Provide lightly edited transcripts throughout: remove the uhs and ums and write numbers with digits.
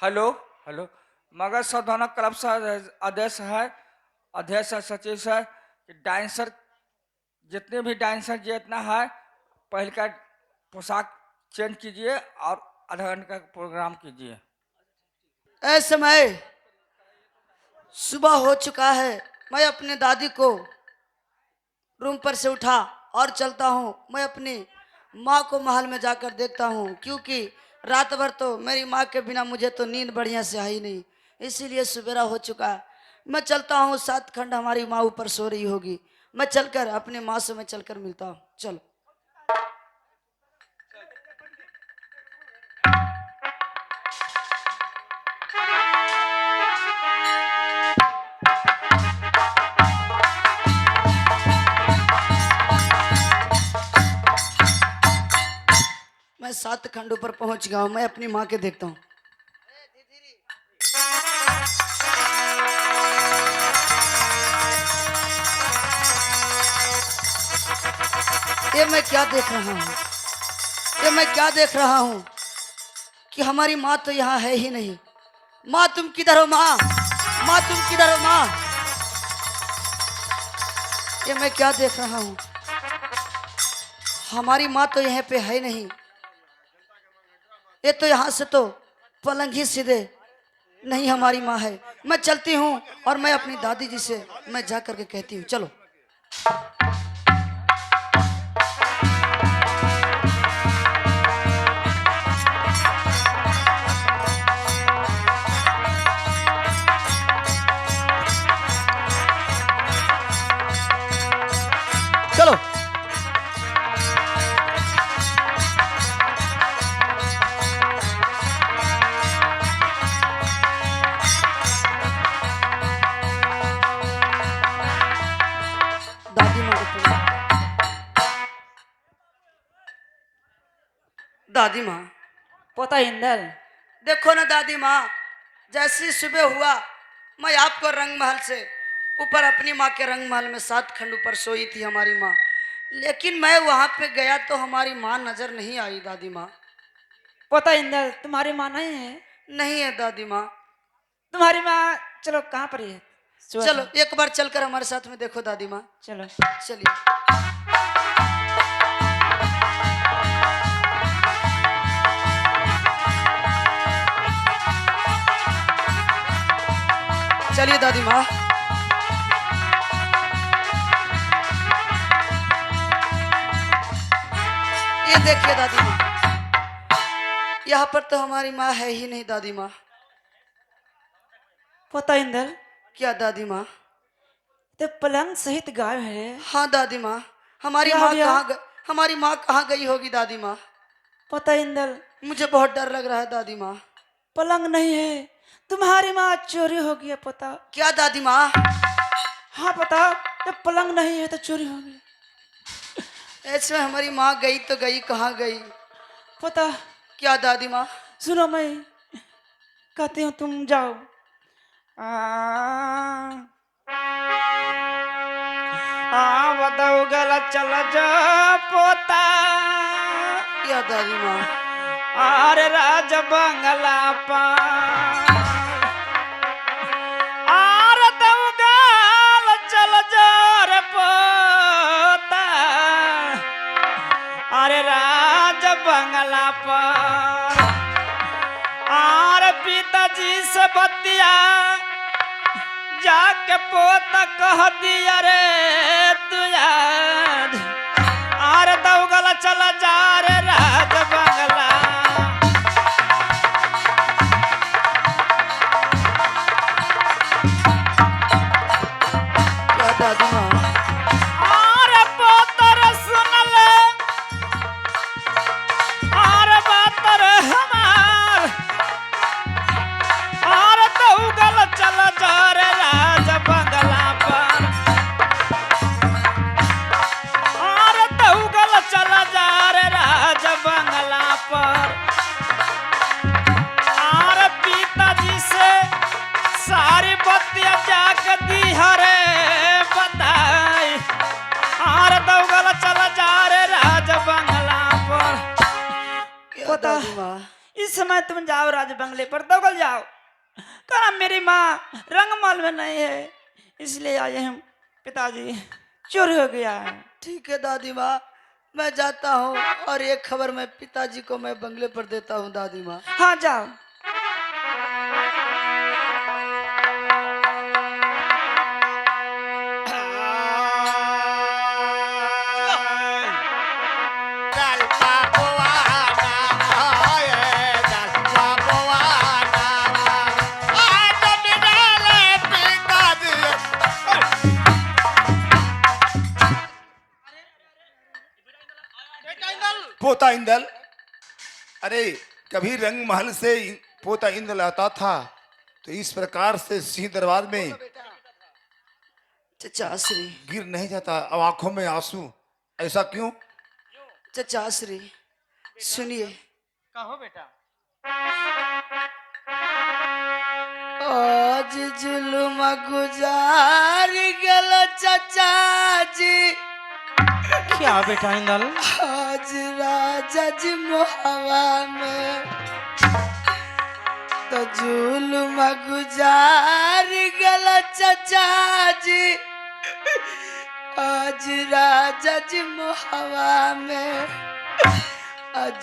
Hello hello. मगर साधना club से अध्यक्ष है, सचिव है कि डांसर जितने भी डांसर जितना है पहले का पोशाक चेंज कीजिए और आधा घंटे का प्रोग्राम कीजिए। ऐ समय सुबह हो चुका है। मैं अपने दादी को रूम पर से उठा और चलता हूँ। मैं अपनी माँ को महल में जाकर देखता हूँ, क्योंकि रात भर तो मेरी माँ के बिना मुझे तो नींद बढ़िया से आई नहीं, इसीलिए सवेरा हो चुका है। मैं चलता हूँ, 7 खंड हमारी माँ ऊपर सो रही होगी। मैं चलकर अपने माँ से मैं चलकर मिलता हूँ। चलो। मैं 7 खंड ऊपर पहुंच गया हूँ। मैं अपनी माँ के देखता हूँ। ये मैं क्या देख रहा हूँ? ये मैं क्या देख रहा हूँ कि हमारी माँ तो यहाँ है ही नहीं। माँ तुम किधर हो? माँ, माँ तुम किधर हो? माँ, ये मैं क्या देख रहा हूँ? हमारी माँ तो यहाँ पे है नहीं। ये तो यहाँ से तो पलंग ही सीधे नहीं हमारी माँ है। मैं चलती हूँ और मैं अपनी दादी जी से मैं जा करके कहती हूँ। चलो। चलो। दादी माँ को दादी माँ, पोता इंदल। देखो ना दादी माँ, जैसी सुबह हुआ मैं आपको रंग महल से ऊपर अपनी माँ के रंग महल में 7 खंड ऊपर सोई थी हमारी माँ, लेकिन मैं वहां पे गया तो हमारी माँ नजर नहीं आई दादी माँ। पोता इंदल तुम्हारी माँ नहीं है? नहीं है दादी माँ। तुम्हारी माँ चलो कहाँ पर है? चलो एक बार चलकर हमारे साथ में देखो दादी माँ। चलो। चलिए। चलिए दादी माँ। ये देखिए दादी माँ, यहाँ पर तो हमारी माँ है ही नहीं दादी माँ। पोता इंदल क्या दादी माँ? तो पलंग सहित गायब है। हाँ दादी माँ। हमारी क्या हो माँ गया? हमारी माँ कहाँ गई होगी दादी माँ? पोता इंदल मुझे बहुत डर लग रहा है दादी माँ। पलंग नहीं है, तुम्हारी माँ चोरी हो गई है पोता। क्या दादी माँ? हाँ पोता, तो पलंग नहीं है तो चोरी हो गई। ऐसे हमारी माँ गई तो गई, कहाँ गई? पोता क्या दादी माँ? सुनो, मैं कहती हूँ तुम जाओ। आ, बताओ गला चल जा पोता। क्या दादी माँ? अरे राज बंगला पा आर दउगाल चल जा रे पोता। अरे राज बंगला पर आर पिताजी से बतिया जाके पोता कह दिया रे तू याद। आर दउगला चल जा रे राज बंगला। क्या दादी माँ? आर पोतर सुन ले, आर बातर हमार। आर दउगल चल जा रे राज बंगला पर। आर दउगल चल जा रे राज बंगला पर। आर पिताजी से सारी बत्तियां जाके दी हरे बताई। आर दउगल चल जा रे राज बंगला पर। क्या पोता दादी माँ? इस समय तुम जाओ राज बंगले पर, दौगल जाओ। कहा मेरी माँ रंगमहल में नहीं है, इसलिए आए हम पिताजी, चोरी हो गया है। ठीक है दादी माँ, मैं जाता हूँ और ये खबर मैं पिताजी को मैं बंगले पर देता हूँ दादी माँ। हाँ जाओ। पोता इंदल, अरे कभी रंग महल से पोता इंदल आता था तो इस प्रकार से सिंह दरबार में चचा श्री, गिर नहीं जाता। अब आंखों में आंसू, ऐसा क्यों? चचा श्री सुनिए। कहो बेटा। आज जुलुम गुजार गल चचा जी, क्या बेटा इंदल? आज राजा जी मोहवा में तो जुलुम गुजार गल चचा जी, आज राजा जी मोहवा में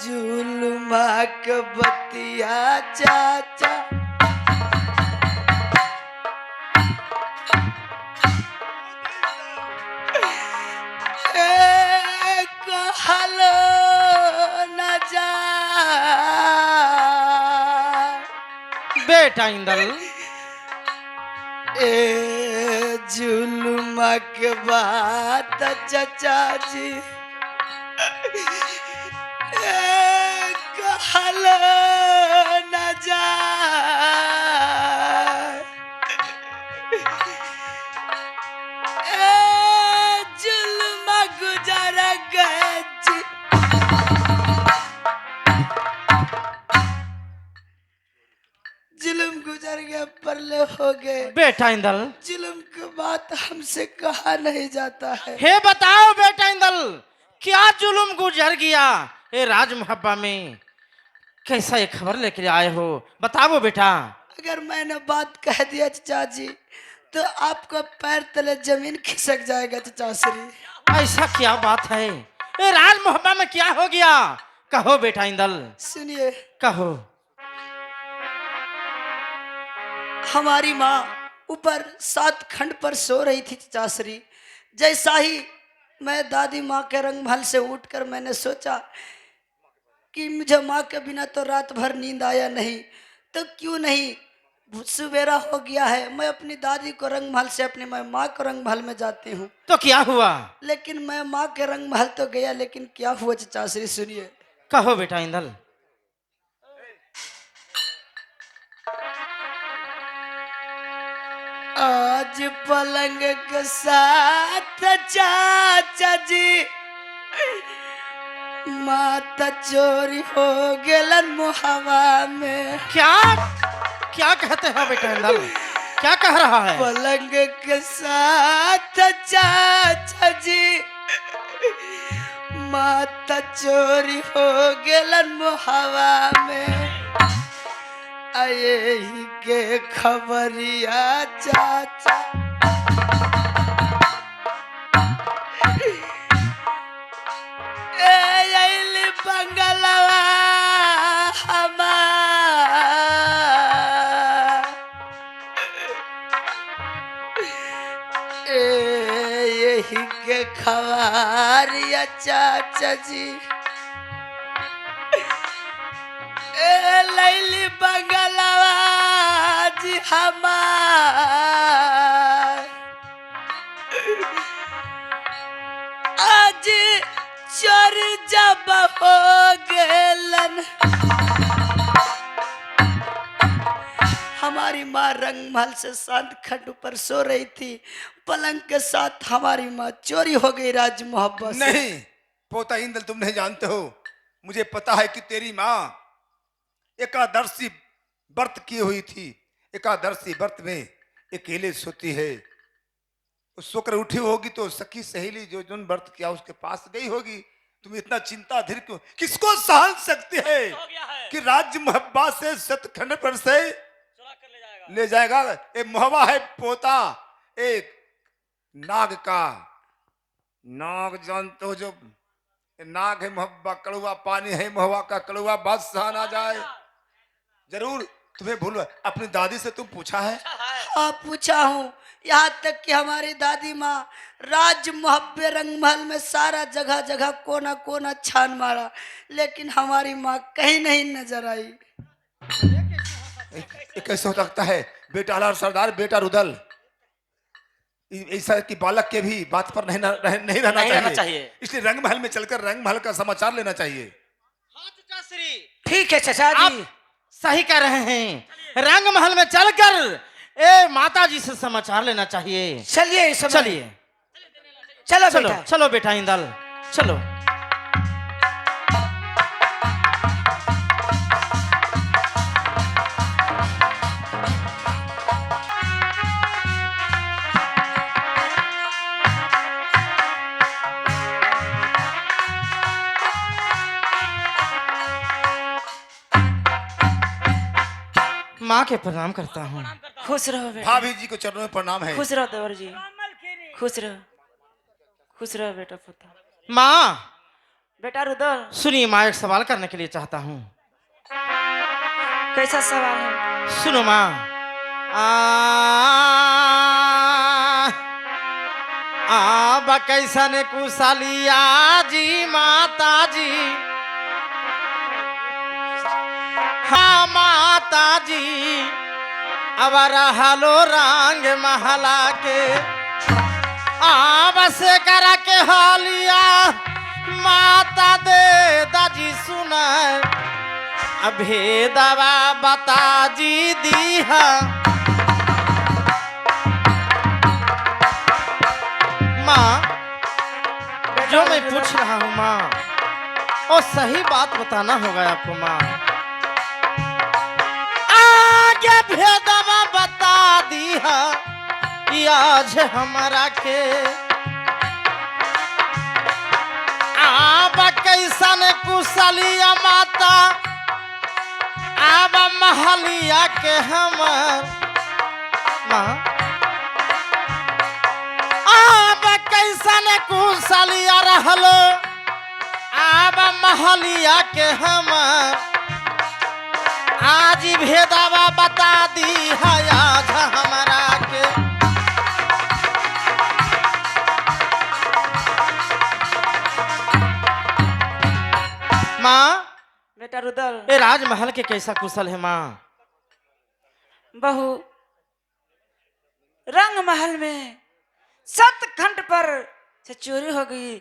जुलुमा के बतिया चाचा। कहलो न जा बेटा इंदल, ए जुलुमा के बात चचा जी, कहलो न जा जुलुमा गुजर गए जी। जुलुम गुजर गया, परले हो गए। बेटा इंदल, जुलुम की बात हमसे कहा नहीं जाता है। हे बताओ बेटा इंदल, क्या जुलुम गुजर गया ये राज मुहब्बा में? कैसा ये खबर लेकर आए हो, बताओ बेटा। अगर मैंने बात कह दिया चचा जी तो आपका पैर तले जमीन खिसक जाएगा चचा श्री। ऐसा क्या बात है, ये राज मुहब्बा में क्या हो गया? कहो बेटा इंदल, सुनिए, कहो। हमारी माँ ऊपर 7 खंड पर सो रही थी चचा श्री। जैसा ही मैं दादी माँ के रंगमहल से उठकर मैंने सोचा कि मुझे माँ के बिना तो रात भर नींद आया नहीं, तो क्यों नहीं सवेरा हो गया है, मैं अपनी दादी को रंगमहल से अपनी मैं माँ को रंगमहल में जाती हूँ। तो क्या हुआ? लेकिन मैं माँ के रंगमहल तो गया, लेकिन क्या हुआ चचा श्री सुनिए। कहो बेटा इंदल। आज पलंग के साथ चाचा जी माता चोरी हो गेलन मुहवा में। क्या क्या कहते हो बेटा इंदल, क्या कह रहा है? पलंग के साथ चाचा जी माता चोरी हो गेलन मुहवा में। आए ही के खबरिया चाचा, ए बंगलवा हमार, यही के खबरिया चाचा जी, लैली बंगलवा जी हमार। आज चोर जब हो गेलन, हमारी माँ रंगमहल से 7 खंड पर सो रही थी, पलंग के साथ हमारी माँ चोरी हो गई राज मोहब्बत से। नहीं पोता इंदल, तुम नहीं जानते हो, मुझे पता है कि तेरी माँ एकादशी व्रत की हुई थी। एकादशी व्रत में अकेले सोती है, सोकर उठी होगी तो सखी सहेली जो जुन व्रत किया उसके पास गई होगी, तुम इतना चिंता धीर क्यों? किसको सहन सकती है कि राज्य मुहब्बा से सतखंड पर से ले जाएगा? एक मुहब्बा है पोता, एक नाग का। नाग जानते हो, जो नाग है मुहब्बा, कड़वा पानी है मुहब्बा का, कड़वा बात सहा ना जाए। जरूर तुम्हें भूल, अपनी दादी से तुम पूछा है? हाँ पूछा हूँ, यहाँ तक कि हमारी दादी माँ राज मुहब्बे रंग महल में सारा जगह जगह कोना कोना छान मारा, लेकिन हमारी माँ कहीं नहीं नजर आई। ये कैसे हो सकता है? बेटा लाल सरदार, बेटा रुदल, ऐसा कि बालक के भी बात पर नहीं रहना चाहिए। इसलिए रंग महल में चलकर रंग महल का समाचार लेना चाहिए। ठीक है चाचा जी, सही कह रहे हैं। रंग महल में चलकर ए माता जी से समाचार लेना चाहिए। चलिए इस समय। चलिए चलो चलो बेटा। चलो बेटा इंदल, चलो। माँ के प्रणाम करता हूँ। खुश रहो बेटा, भाभी जी को चरणों में प्रणाम है। खुश रहो देवर जी, खुश रहो, खुश रहो बेटा पुत्र। माँ बेटा रुदल, सुनिए, माँ एक सवाल करने के लिए चाहता हूँ। कैसा सवाल है? सुनो माँ। कैसन कुशलिया जी माता जी, हाँ माता जी, अब रहलो रंग महला के बस करा के हालिया माता दे दाजी सुना, भेदवा बता जी दीहा। माँ जो मैं पूछ रहा हूँ माँ, और सही बात बताना होगा आपको माँ। आगे भेदवा बता दीहा आज हमारा के, आब कैसन कुशलिया माता आब महलिया के हमर माँ, आब कैसन कुशलिया रहलो आब महलिया के हमर, आज भेदवा बता दी है आज हमारा के। माँ बेटा रुदल, ये राजमहल के कैसा कुशल है माँ? बहू रंग महल में सतखंड पर से चोरी हो गई।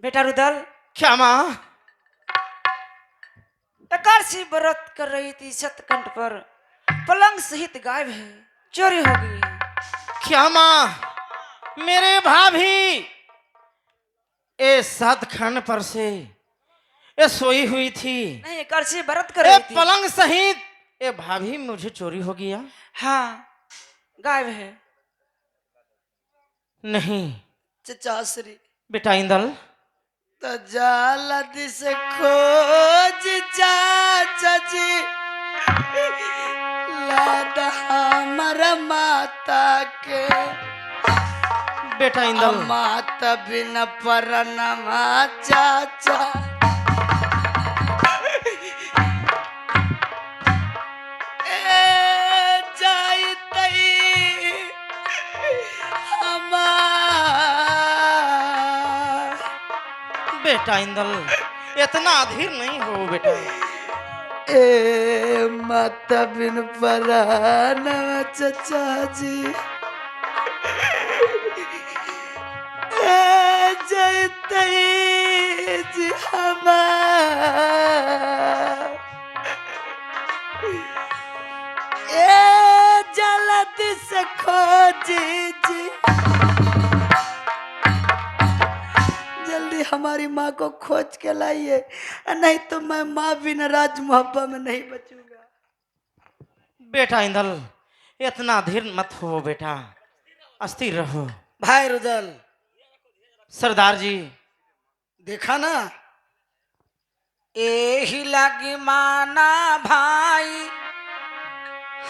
बेटा रुदल, क्या माँ? एकादशी व्रत कर रही थी सतखंड पर, पलंग सहित गायब है, चोरी हो गई है। क्या माँ? मेरे भाभी ए सतखंड पर से ये सोई हुई थी, नहीं एकादशी व्रत कर ए रही थी। पलंग सहित ए भाभी मुझे चोरी हो गया? हाँ गायब है। नहीं चचा श्री बेटा इंदल, तो जाला दिस खोज चाचा जी, लादा हमर माता के, बेटा इंदल, माता बिन परनमा चाचा, ए जाइतई हमार। बेटा इंदल इतना अधीर नहीं हो बेटा। ए माता बिन परनमा चाचा जी, जयतई जी हमार, ए जल्दी से खोजी जी, जल्दी हमारी माँ को खोज के लाइए, नहीं तो मैं माँ बिना राज मुहब्बा में नहीं बचूंगा। बेटा इंदल इतना धीर मत हो बेटा, अस्थिर रहो। भाई रुदल, सरदार जी। देखा ना, एही लगी माना भाई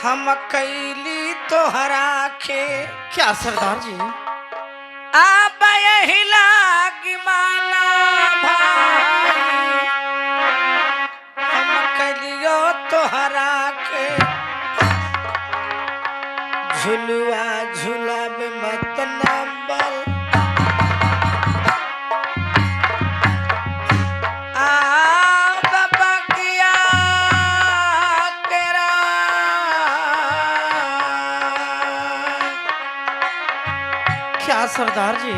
हम कैली तोहरा के। क्या सरदार जी? अब यही लगी माना भाई हम कैलियो तोहरा के। झुलुआ झुलब मत नंबल बगिया तेरा। क्या सरदार जी?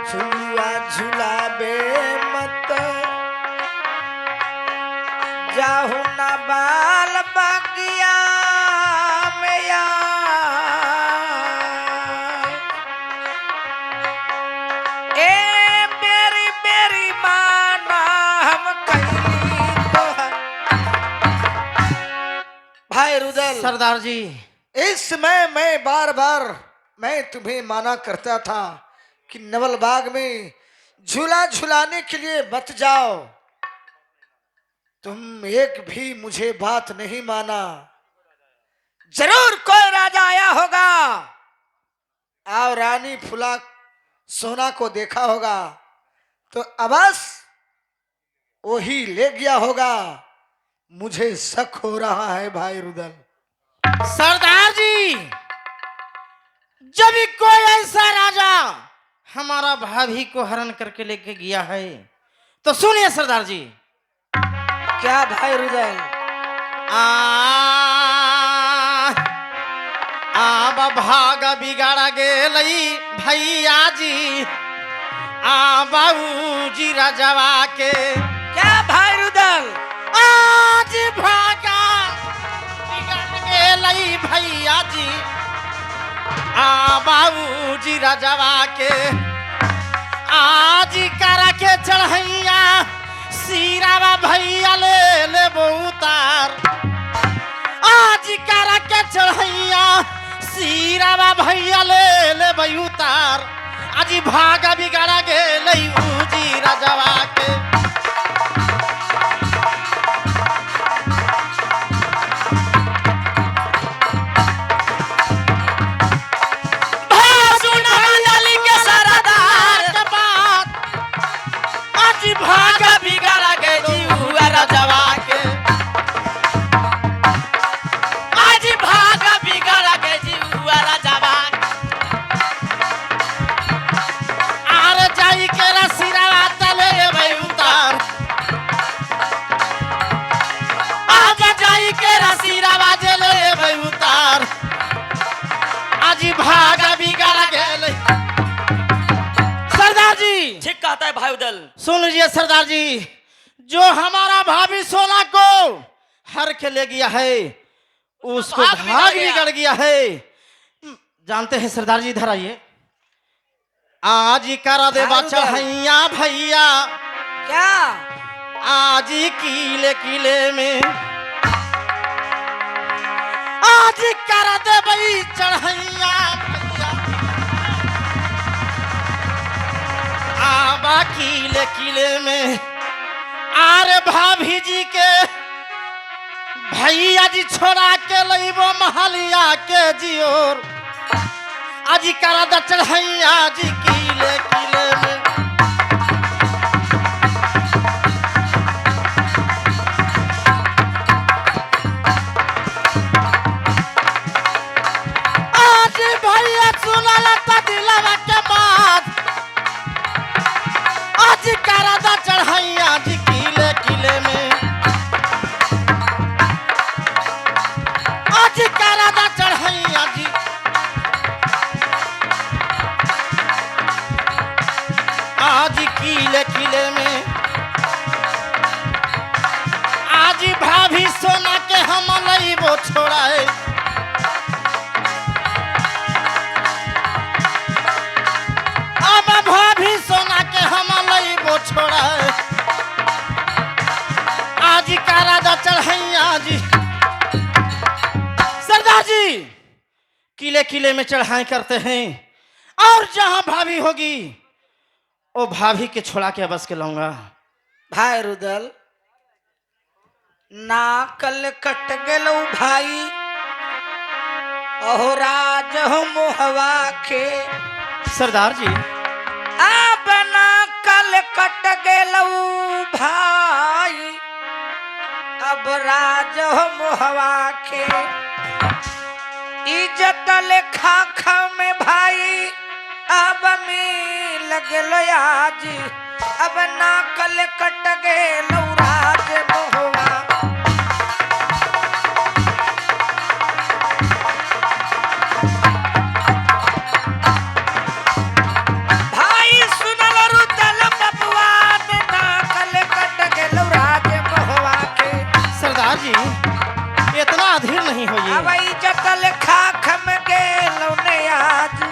झुलुआ झुलाबे मत जाहु न बाल बगिया में या। ए मेरी मेरी माना हम कैली तोहर। भाई रुदल, सरदार जी। इस समय मैं बार बार मैं तुम्हें माना करता था कि नवल बाग में झूला झुलाने के लिए मत जाओ। तुम एक भी मुझे बात नहीं माना। जरूर कोई राजा आया होगा और रानी फुला सोना को देखा होगा तो अबस वही ले गया होगा। मुझे शक हो रहा है भाई रुदल। सरदार जी, जब भी कोई ऐसा राजा हमारा भाभी को हरण करके लेके गया है तो सुनिए सरदार जी। क्या भाई रुदल? भाग बिगाड़ा गेलई भैया जी। बाबू जी राजवा के। क्या भाई रुदल? आज भागा बिगड़ गेलई भैया जी। बाबू जी राजवा के। आज करा के चढ़ैया सीरावा भैया ले ले उतार। आज करा के चढ़ैया सीरावा भैया ले ले उतार। आज भागा बिगाड़ा गेलई जी राजवा के। भागा बिगाड़ा के जीवा राजवा के। आज भागा बिगाड़ा के जीवा राजवा। आर जाई के रसीरा तले भाई उतार। आज जाई के रसीरा बाजले भाई उतार। आज भागा बिगाड़ा गेले। सरदार जी, ठीक कहता है भाई उदल। सुन लीजिए सरदार जी, जो हमारा भाभी सोना को हर के ले गया है उसको भाग बिगड़ गया है। जानते हैं सरदार जी, इधर आइए। आज करा दे बच्चा भैया भैया। क्या? आज किले किले में आज करा दे भाई चढ़ैया भैया। आबा किले किले में आरे भाभी जी के भैया जी छोड़ा के लइबो महलिया के जियोर। आज करा द चढ़ैया जी किले किले में। आज भैया सुनला त दिलवा के बात। आज करा द चढ़ैया जी किले किले में। आज करा द चढ़ैया जी। आज किले किले में। आज भाभी सोना के हम लइबो छोड़ाए। अब भाभी सोना के हम लइबो छोड़ाए। आज करा द चढ़ैया जी। सरदार जी, किले किले में चढ़ाई करते हैं। और जहां भाभी होगी वो भाभी के छोड़ा के बस के लाऊंगा। भाई रुदल ना कल कट गेलो भाई अहो राज हो मोहवा के सरदार जी अब ना कल कट गेलो भाई अब राज हो मोहवा के इज्जत लेखा खा में भाई अब मिल गेलो आज अब ना कल कट गेलो राज मोहवा भाई सुनल रुदल बबुआन ना कल कट गेलो राज मोहवा के सरदार जी इतना अधीर नहीं होइए। अब इज्जत लेखा खम गेलो ने आज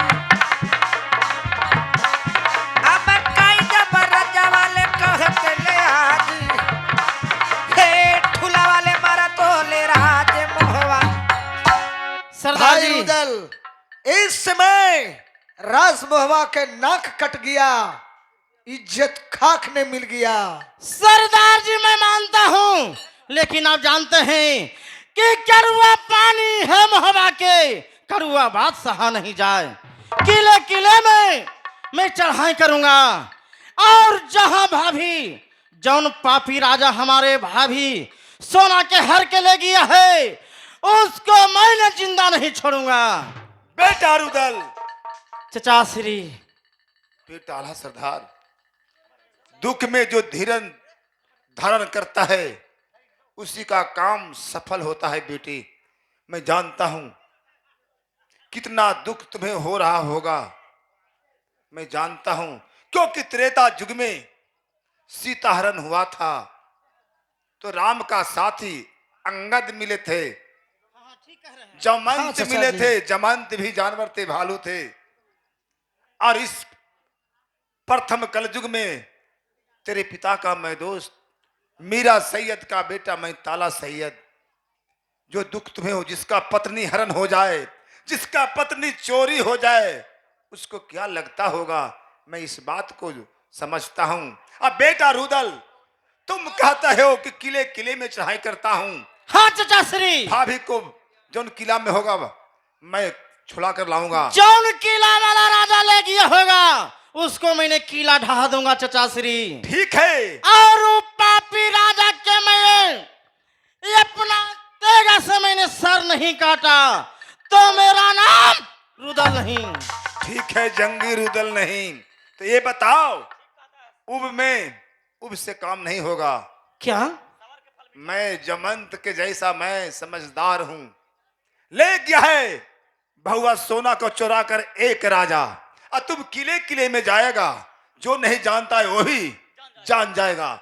अब काई जबर जवाले कहते ले आज हे ठुला वाले मारा तो ले राज मोहवा सरदार भाई जी रुदल इस समय राज मोहवा के नाक कट गया, इज्जत खाक ने मिल गया। सरदार जी मैं मानता हूँ, लेकिन आप जानते हैं कि कड़वा पानी है मोहबा के, कड़वा बात सहा नहीं जाए। किले किले में मैं चढ़ाई करूंगा और जहां भाभी जौन पापी राजा हमारे भाभी सोना के हर के ले गया है उसको मैं जिंदा नहीं छोड़ूंगा। बेटा रुदल, चचा श्री बेटा आला सरदार, दुख में जो धीरन धारण करता है उसी का काम सफल होता है। बेटी मैं जानता हूं कितना दुख तुम्हें हो रहा होगा, मैं जानता हूं, क्योंकि त्रेता युग में सीता हरण हुआ था तो राम का साथी अंगद मिले थे, जमंत चाचा मिले जी। थे, जमंत भी जानवर थे, भालू थे। और इस प्रथम कलयुग में तेरे पिता का मैं दोस्त मीरा सैयद का बेटा मैं ताला सैयद, जो दुख तुम्हें हो, जिसका पत्नी हरण हो जाए, जिसका पत्नी चोरी हो जाए, उसको क्या लगता होगा, मैं इस बात को समझता हूं। अब बेटा रुदल, तुम कहते हो कि किले किले में चढ़ाई करता हूं, हाँ चचा श्री, भाभी को जो किला में होगा मैं छुड़ा कर लाऊंगा। जौन किला वाला राजा ले गया होगा उसको मैंने किला ढहा दूंगा चचा श्री। ठीक है, और वो पापी राजा के मैं ये अपना तेगा से मैंने सर नहीं काटा तो मेरा नाम रुदल नहीं। ठीक है, जंगी रुदल नहीं। तो ये बताओ, उब से काम नहीं होगा। क्या मैं जमंत के जैसा मैं समझदार हूं। ले गया है बहुआ सोना को चुरा कर एक राजा, और तुम किले किले में जाएगा, जो नहीं जानता है वो ही जान जाएगा।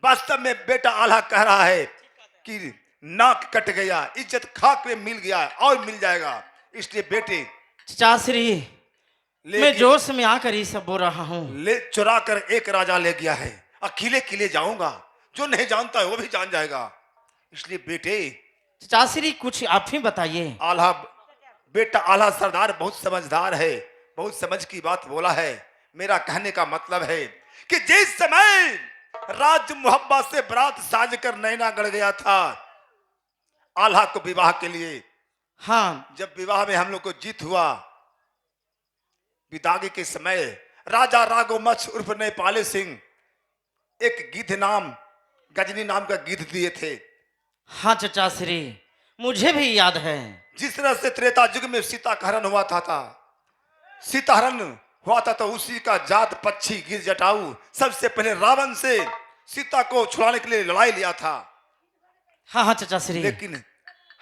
वास्तव में बेटा आल्हा कह रहा है कि नाक कट गया, इज्जत खाक में मिल गया और मिल जाएगा। इसलिए बेटे चचा श्री, ले मैं जोश में आकर ये सब बोल रहा हूँ। ले चुरा कर एक राजा ले गया है, और किले किले जाऊंगा, जो नहीं जानता है वो भी जान जाएगा। इसलिए बेटे चचा श्री कुछ आप ही बताइए। आल्हा, बेटा आल्हा सरदार बहुत समझदार है, बहुत समझ की बात बोला है। मेरा कहने का मतलब है कि जिस समय राज मुहब्बा से बरात साज कर नैना गढ़ गया था आल्हा को विवाह के लिए, हाँ जब विवाह में हम लोग को जीत हुआ, विदागी के समय राजा राघो मछ उर्फ नेपाली सिंह एक गिद्ध नाम, गजनी नाम का गिद्ध दिए थे। हाँ चचा श्री, मुझे भी याद है। जिस तरह से त्रेता युग में सीता का हरण हुआ था सीता हरण हुआ था, तो उसी का जात पक्षी गिर जटाऊ सबसे पहले रावण से सीता को छुड़ाने के लिए लड़ाई लिया था। हाँ हाँ चचा श्री, लेकिन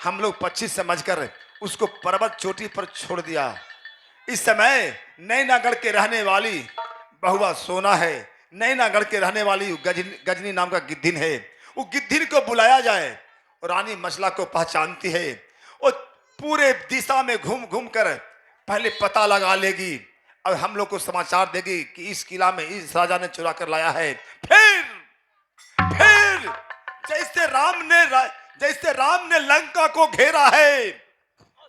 हम लोग पक्षी समझकर उसको पर्वत चोटी पर छोड़ दिया। इस समय नैनागढ़ के रहने वाली बहुआ सोना है, नैनागढ़ के रहने वाली गजनी नाम का गिद्धिन है। वो गिद्धिन को बुलाया जाए, और रानी मसला को पहचानती है, और पूरे दिशा में घूम घूम कर पहले पता लगा लेगी और हम लोग को समाचार देगी कि इस किला में इस राजा ने चुरा कर लाया है। फिर जैसे राम ने लंका को घेरा है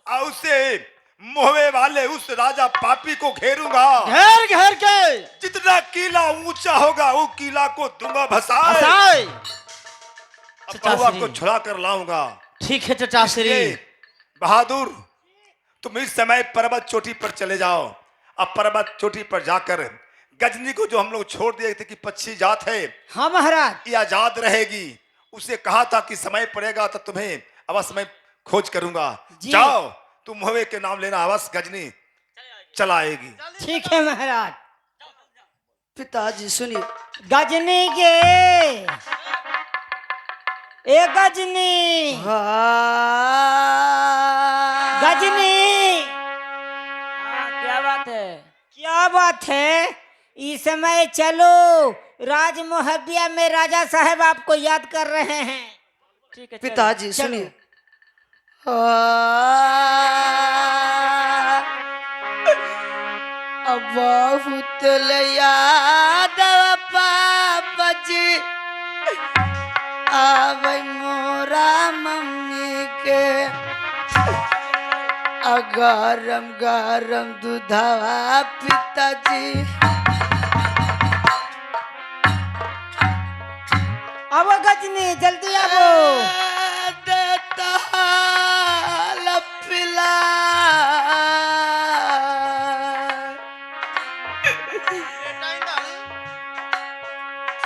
और उसे मोहवे वाले उस राजा पापी को घेरूंगा। घेर घेर के जितना किला ऊंचा होगा वो किला को दूंगा भसाए। हसाए। अब चचा बहुआ श्री। को छुड़ा कर लाऊंगा। ठीक है चचा श्री। इसलिए बहादुर तुम इस समय पर्वत चोटी पर चले जाओ। अब पर्वत चोटी पर जाकर गजनी को जो हम लोग छोड़ दिए थे कि पक्षी जात है, हाँ महाराज। ये आजाद रहेगी। उसे कहा था कि समय पड़ेगा तो तुम्हें अवश्य मैं खोज करूंगा। जी। जाओ तुम मोहवे के नाम लेना, अवश्य गजनी चला आएगी। ठीक है महाराज। पिताजी सुनिए। गजनी के ए गजनी गजनी। क्या बात है? क्या बात है? इस समय चलो, राज मोहब्बिया में राजा साहब आपको याद कर रहे हैं। ठीक है, पिताजी सुनिए। अब बहुत याद पापा जी आवे मोरा मम्मी के गरम गरम दूधवा पिताजी। अब गजनी जल्दी आओ। देता लपिला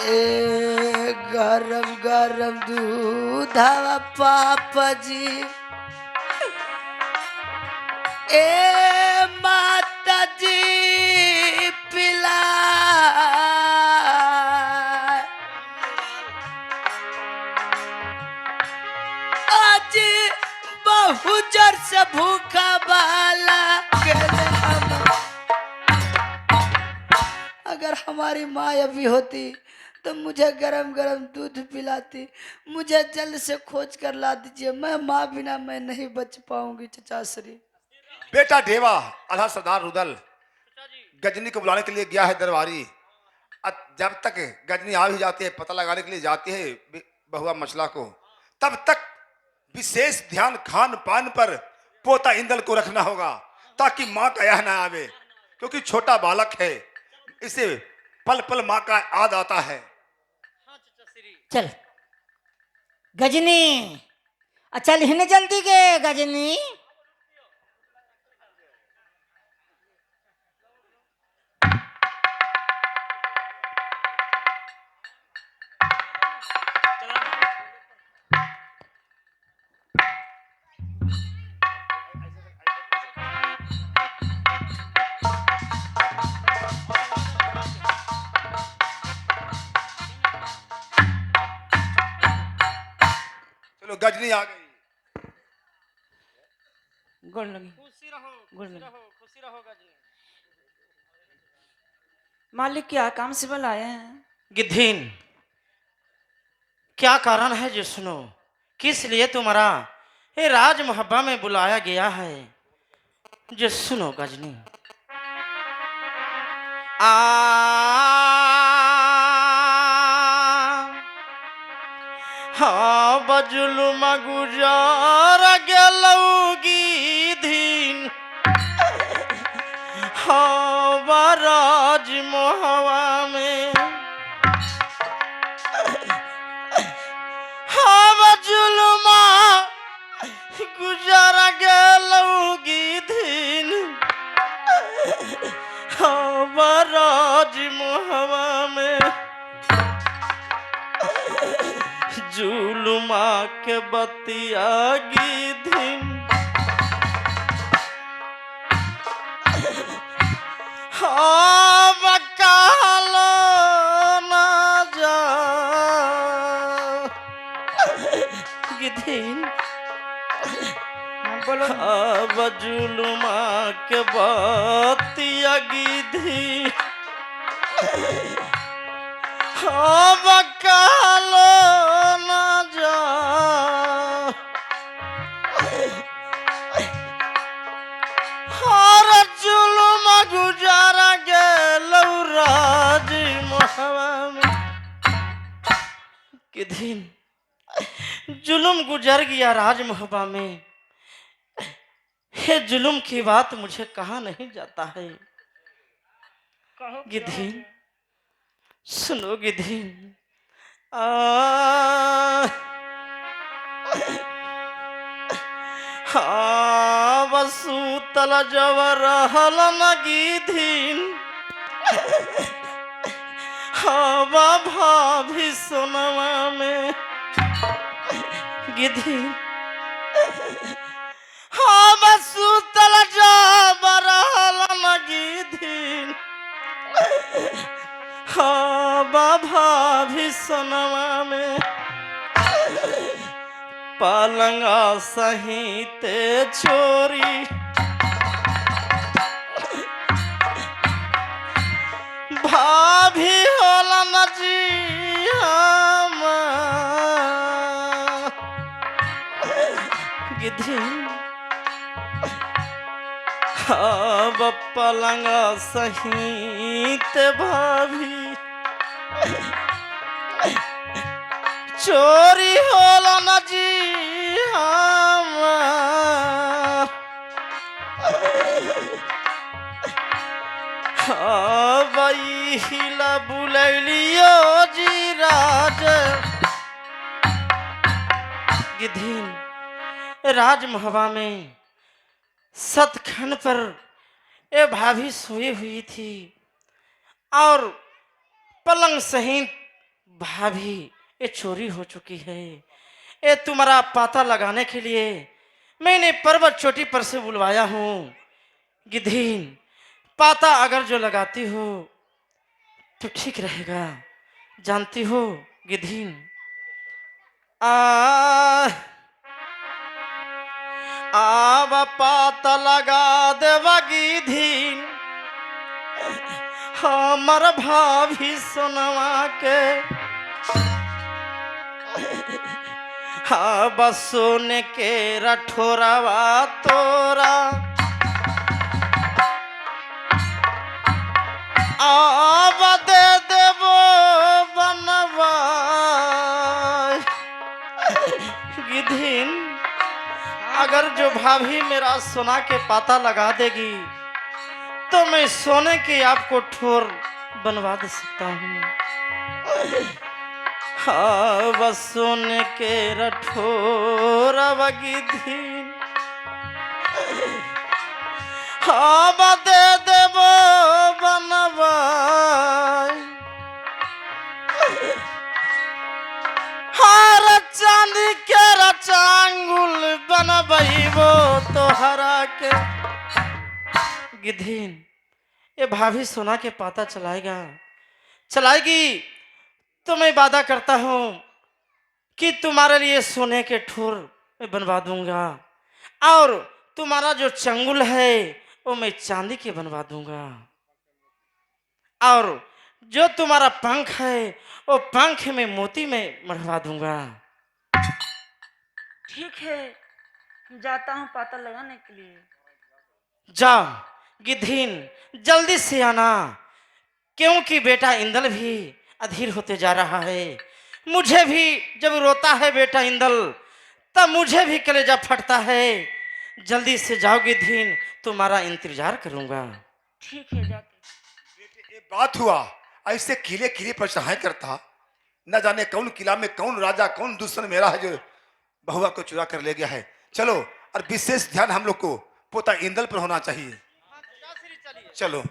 ए गरम गरम दूधवा पापा जी। ए माता जी पिला आज बहु जर से भूखा बाला गेले हम। अगर हमारी माँ अभी होती तो मुझे गरम गरम दूध पिलाती। मुझे जल्द से खोज कर ला दीजिए, मैं माँ बिना मैं नहीं बच पाऊंगी चचा श्री। बेटा देवा आधा सरदार रुदल गजनी को बुलाने के लिए गया है दरबारी। जब तक गजनी आ भी जाती है, पता लगाने के लिए जाती है बहुआ मछला को, तब तक विशेष ध्यान खान पान पर पोता इंदल को रखना होगा ताकि माँ का यह ना आवे, क्योंकि छोटा बालक है, इसे पल पल माँ का याद आता है। चल गजनी, चल हिने जल्दी के गजनी। चलो गजनी आ गई। गोड़ लगी। गोड़ लगी। मालिक क्या काम से बुलाए हैं? गिद्धीन, क्या कारण है जो सुनो, किस लिए तुम्हारा ये राज मोहब्बा में बुलाया गया है जो सुनो गजनी। हाँ बजुलुम गुजार गेलौगी धीन। हाँ बराज मोहवा में हाँ बजुलुमा गुजार गेलौगी धीन। हाँ बराज मोहवा में जुलुमा के बतिया गिधिन। हाँ बकालो ना जा गिधिन। बोलो। हाँ बजुलुमा के बतिया गिधिन। हाँ बकालो ना जा हर जुलुम गुजारा गेलौ राज मोहवा में। कि दिन जुलुम गुजर गया राज मोहब्बा में। ये जुल्म की बात मुझे कहा नहीं जाता है। गिधिन, सुनो गिधिन, हाँ बसू तल जब रहल न गिधिन, हाँ भाभी सोनवा में गिधिन, हाँ बसू तल जब रहल न गिधिन, हाँ भाभी सोनवा में पलंगा सहित चोरी भाभी होला न जी हम गिधिन, अब पलंगा सहित भाभी चोरी होला न जी हम हिला बुलैलियो जी राज गिधिन, राजमहवा में सतखंड पर ए भाभी सोई हुई थी और पलंग सहित भाभी ये चोरी हो चुकी है। ये तुम्हारा पता लगाने के लिए मैंने पर्वत चोटी पर से बुलवाया हूँ। गिधिन, पता अगर जो लगाती हो तो ठीक रहेगा, जानती हो गिधिन। आब पता लगा देवा गिधिन, हमर भाभी सोनवा के हाँ बसोने के रठोरावा तोरा आब दे देवो बनवा गिधिन। अगर जो भाभी मेरा सोना के पाता लगा देगी तो मैं सोने के आपको ठोर बनवा दे सकता हूँ। हाँ बस सोने के रठोर गिधिन, हाँ दे देवो बनवा हार चांदी के रचांगुल बनबो तोहरा के गिधिन। ये भाभी सोना के पाता चलाएगी तो मैं वादा करता हूँ कि तुम्हारे लिए सोने के ठोर मैं बनवा दूंगा और तुम्हारा जो चंगुल है वो मैं चांदी के बनवा दूंगा और जो तुम्हारा पंख है वो पंख में मोती में मढ़वा दूंगा। ठीक है, जाता हूँ पता लगाने के लिए। जाओ गिधिन, जल्दी से आना क्योंकि बेटा इंदल भी अधीर होते जा रहा है। मुझे भी जब रोता है बेटा इंदल तब मुझे भी कलेजा फटता है। जल्दी से जाओ गिधिन, तुम्हारा इंतजार करूंगा। ठीक है, जाते। ये बात हुआ, ऐसे किले किले पर चढ़ाई करता, न जाने कौन किला में कौन राजा कौन दुश्मन मेरा है जो बहुआ को चुरा कर ले गया है। चलो, और विशेष ध्यान हम लोग को पोता इंदल पर होना चाहिए। चलो।